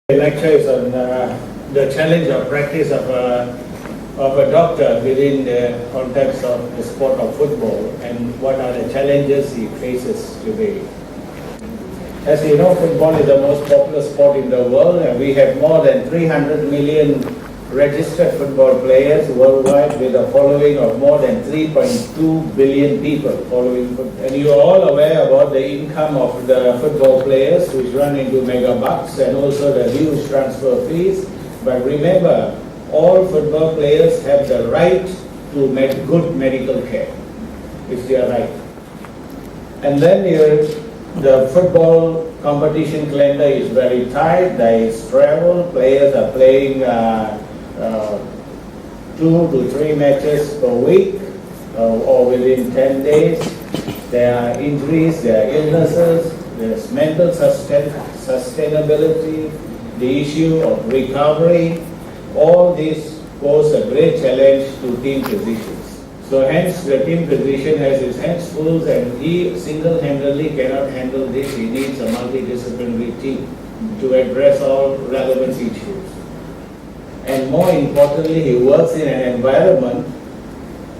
The lecture is on the challenge of practice of a doctor within the context of the sport of football and what are the challenges he faces today. As you know, football is the most popular sport in the world, and we have more than 300 million registered football players worldwide, with a following of more than 3.2 billion people following football. And you are all aware about the income of the football players, which run into mega bucks, and also the huge transfer fees. But remember, all football players have the right to good medical care. It's their right. And then the football competition calendar is very tight. There is travel. Players are playing 2 to 3 matches per week or within 10 days. There are injuries, there are illnesses, there's mental sustainability, the issue of recovery. All this pose a great challenge to team physicians. So hence the team physician has his hands full, and he single-handedly cannot handle this. He needs a multidisciplinary team to address all relevant issues. And more importantly, he works in an environment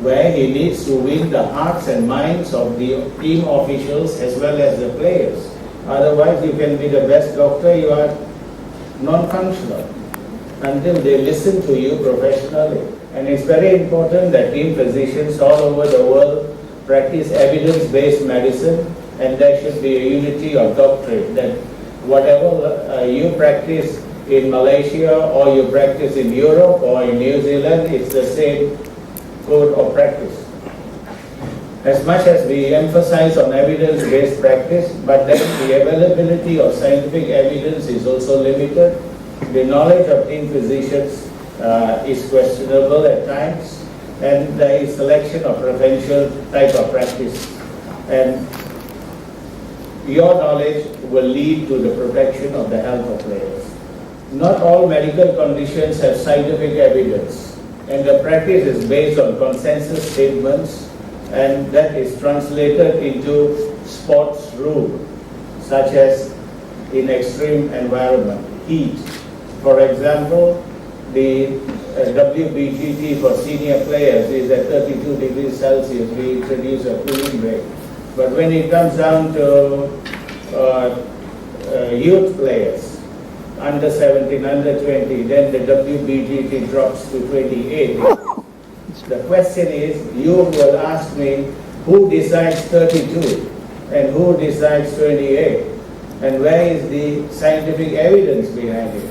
where he needs to win the hearts and minds of the team officials as well as the players. Otherwise, you can be the best doctor, you are non-functional until they listen to you professionally. And it's very important that team physicians all over the world practice evidence-based medicine, and there should be a unity of doctrine, that whatever you practice in Malaysia or you practice in Europe or in New Zealand, it's the same code of practice. As much as we emphasize on evidence-based practice, but then the availability of scientific evidence is also limited. The knowledge of team physicians is questionable at times, and there is selection of preferential type of practice. And your knowledge will lead to the protection of the health of players. Not all medical conditions have scientific evidence, and the practice is based on consensus statements, and that is translated into sports rules, such as in extreme environment, heat. For example, the WBGT for senior players is at 32 degrees Celsius. We introduce a cooling break. But when it comes down to youth players, under 17, under 20, then the WBGT drops to 28. The question is, you will ask me, who decides 32 and who decides 28? And where is the scientific evidence behind it?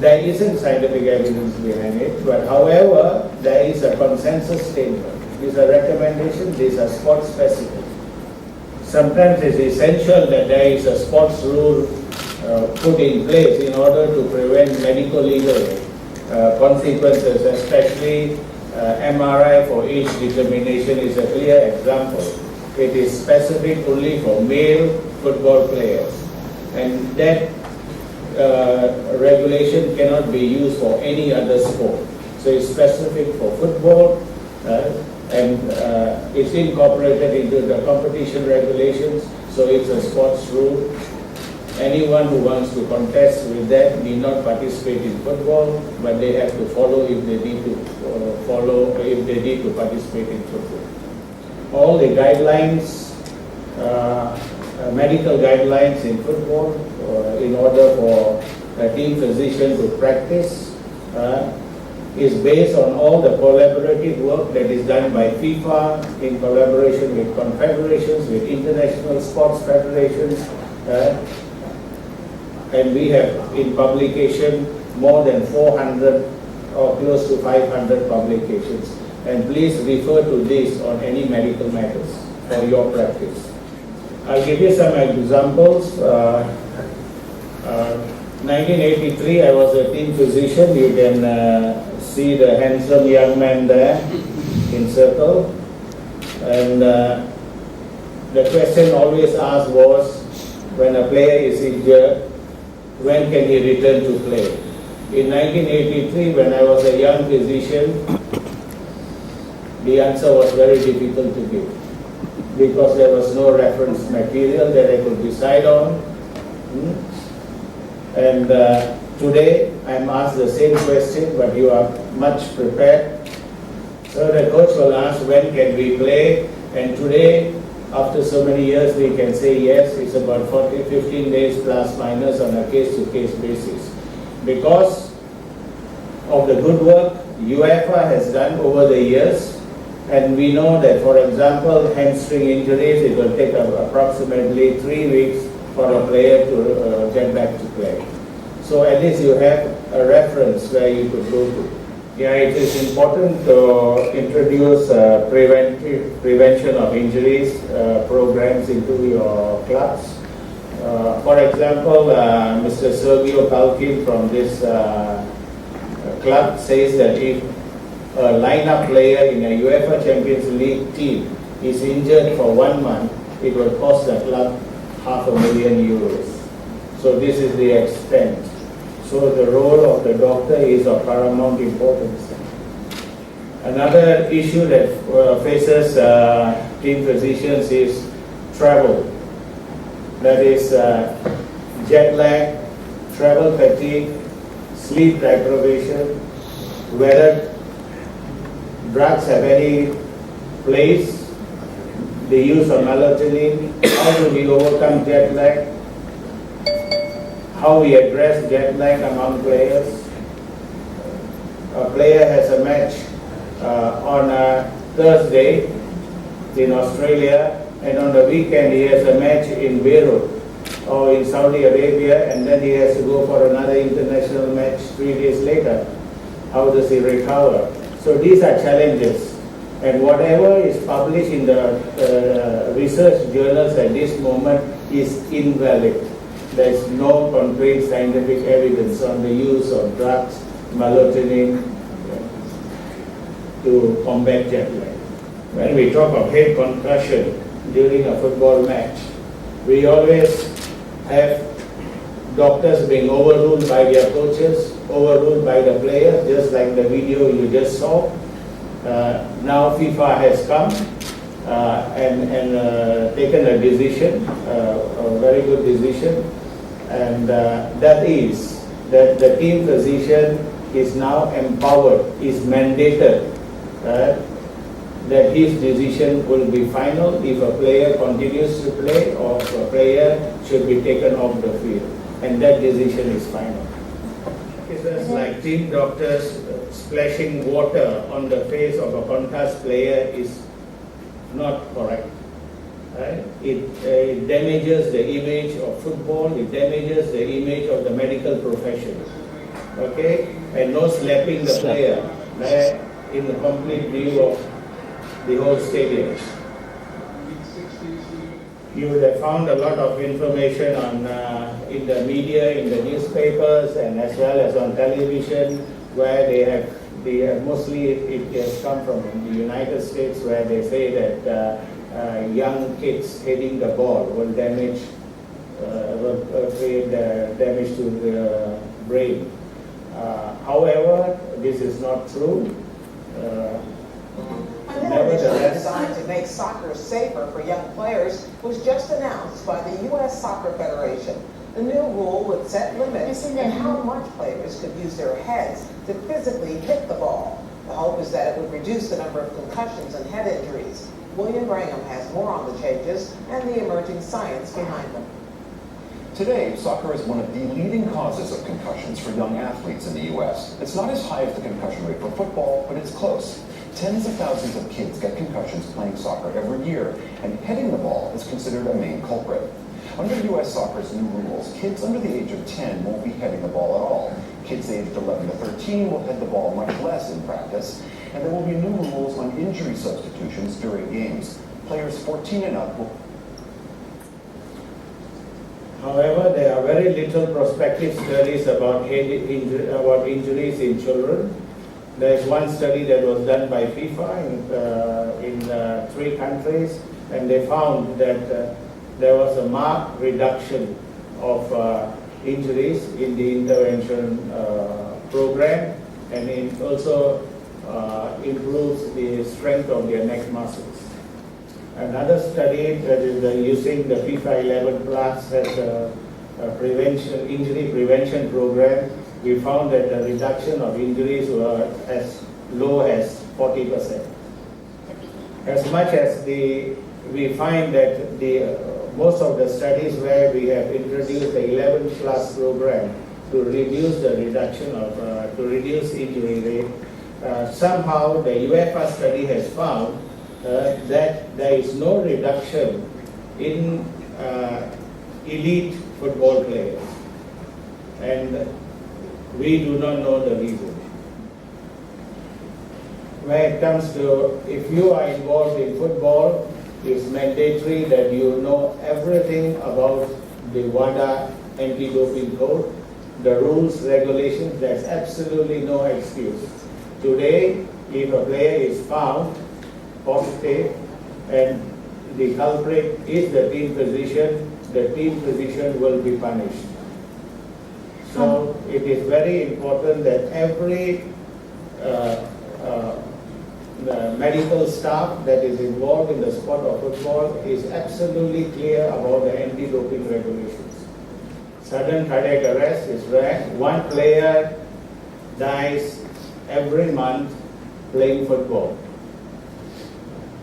There isn't scientific evidence behind it, but however, there is a consensus statement. These are recommendations, these are sport specific. Sometimes it's essential that there is a sports rule put in place in order to prevent medical legal consequences, especially MRI for age determination is a clear example. It is specific only for male football players, and that regulation cannot be used for any other sport. So it's specific for football, and it's incorporated into the competition regulations, so it's a sports rule. Anyone who wants to contest with that need not participate in football, but they have to follow if they need to participate in football. All the guidelines, medical guidelines in football, in order for a team physician to practice, is based on all the collaborative work that is done by FIFA in collaboration with confederations, with international sports federations, and we have in publication more than 400 or close to 500 publications. And please refer to this on any medical matters for your practice. I'll give you some examples. 1983, I was a team physician. You can see the handsome young man there in circle. And the question always asked was, when a player is injured, when can he return to play? In 1983, when I was a young physician, the answer was very difficult to give, because there was no reference material that I could decide on. And today I'm asked the same question, but you are much prepared. So the coach will ask, when can we play? And today, after so many years, we can say yes, it's about 15 days plus minus on a case-to-case basis. Because of the good work UEFA has done over the years, and we know that, for example, hamstring injuries, it will take approximately 3 weeks for a player to get back to play. So at least you have a reference where you could go to. Yeah, it is important to introduce prevention of injuries programs into your clubs. For example, Mr. Sergio Calkin from this club says that if a lineup player in a UEFA Champions League team is injured for 1 month, it will cost the club €500,000. So this is the extent. So the role of the doctor is of paramount importance. Another issue that faces team physicians is travel. That is jet lag, travel fatigue, sleep deprivation, whether drugs have any place, the use of melatonin, how do we overcome jet lag, how we address jet lag among players. A player has a match on a Thursday in Australia, and on the weekend he has a match in Beirut or in Saudi Arabia, and then he has to go for another international match 3 days later. How does he recover? So these are challenges, and whatever is published in the research journals at this moment is invalid. There is no concrete scientific evidence on the use of drugs, melatonin, to combat jet lag. When we talk of head concussion during a football match, we always have doctors being overruled by their coaches, overruled by the players, just like the video you just saw. Now FIFA has come and taken a decision, a very good decision, and that is that the team physician is now empowered, is mandated that his decision will be final if a player continues to play or if a player should be taken off the field, and that decision is final. Cases like team doctors splashing water on the face of a concussed player is not correct. Right? It damages the image of football, it damages the image of the medical profession. Okay? And no slapping the player in the complete view of the whole stadium. You would have found a lot of information on in the media, in the newspapers, and as well as on television, where they have mostly it has come from the United States, where they say that young kids hitting the ball will create damage to the brain. However, this is not true. Another initiative designed to make soccer safer for young players was just announced by the U.S. Soccer Federation. The new rule would set limits on how much players could use their heads to physically hit the ball. The hope is that it would reduce the number of concussions and head injuries. William Brangham has more on the changes and the emerging science behind them. Today, soccer is one of the leading causes of concussions for young athletes in the U.S. It's not as high as the concussion rate for football, but it's close. Tens of thousands of kids get concussions playing soccer every year, and hitting the ball is considered a main culprit. Under U.S. soccer's new rules, kids under the age of 10 won't be heading the ball at all. Kids aged 11 to 13 will head the ball much less in practice, and there will be new rules on injury substitutions during games. Players 14 and up will... However, there are very little prospective studies about injuries in children. There is one study that was done by FIFA in 3 countries, and they found that there was a marked reduction of injuries in the intervention program, and it also improves the strength of their neck muscles. Another study that is using the FIFA 11 Plus has injury prevention program, we found that the reduction of injuries were as low as 40%. As much as we find that most of the studies where we have introduced the 11 plus program to reduce the reduction of to reduce injury rate, somehow the UEFA study has found that there is no reduction in elite football players, and we do not know the reason. When it comes to, if you are involved in football, it's mandatory that you know everything about the WADA anti-doping code, the rules, regulations. There's absolutely no excuse. Today, if a player is found positive and the culprit is the team physician will be punished. So it is very important that every the medical staff that is involved in the sport of football is absolutely clear about the anti-doping regulations. Sudden cardiac arrest is rare. One player dies every month playing football.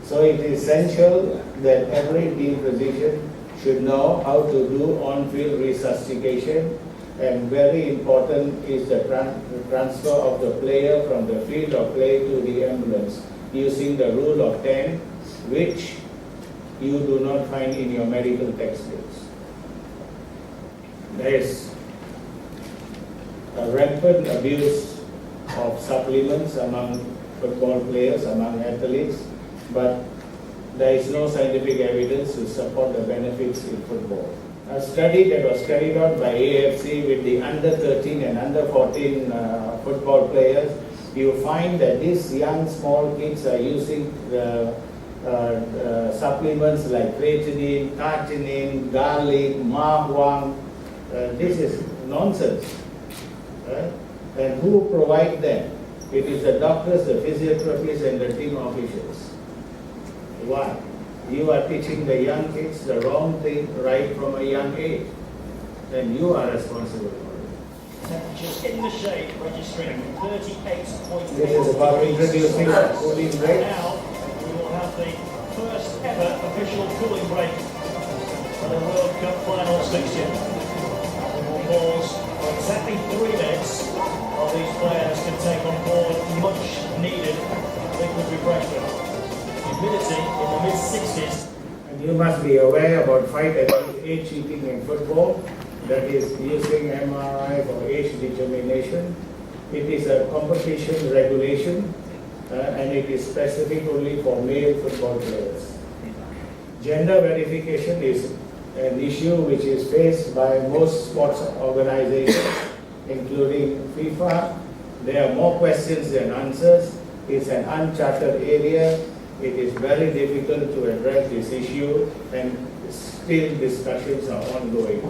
So it is essential that every team physician should know how to do on-field resuscitation, and very important is the transfer of the player from the field of play to the ambulance using the rule of 10, which you do not find in your medical textbooks. There is a rampant abuse of supplements among football players, among athletes, but there is no scientific evidence to support the benefits in football. A study that was carried out by AFC with the under 13 and under 14 football players, you find that these young small kids are using supplements like creatinine, tartanine, garlic, mahuang. This is nonsense. Right? And who provide them? It is the doctors, the physiotherapists, and the team officials. Why? You are teaching the young kids the wrong thing right from a young age. Then you are responsible for it. Just in the shade, registering 38.8. This is about introducing a cooling break. Now we will have the first ever official cooling break for the World Cup final 16. We will pause for exactly 3 minutes while these players can take on board much needed liquid refreshment. Humidity in the mid-60s. And you must be aware about fight against age cheating in football, that is using MRI for age determination. It is a competition regulation and it is specific only for male football players. Gender verification is an issue which is faced by most sports organizations, including FIFA. There are more questions than answers. It's an uncharted area. It is very difficult to address this issue, and still discussions are ongoing.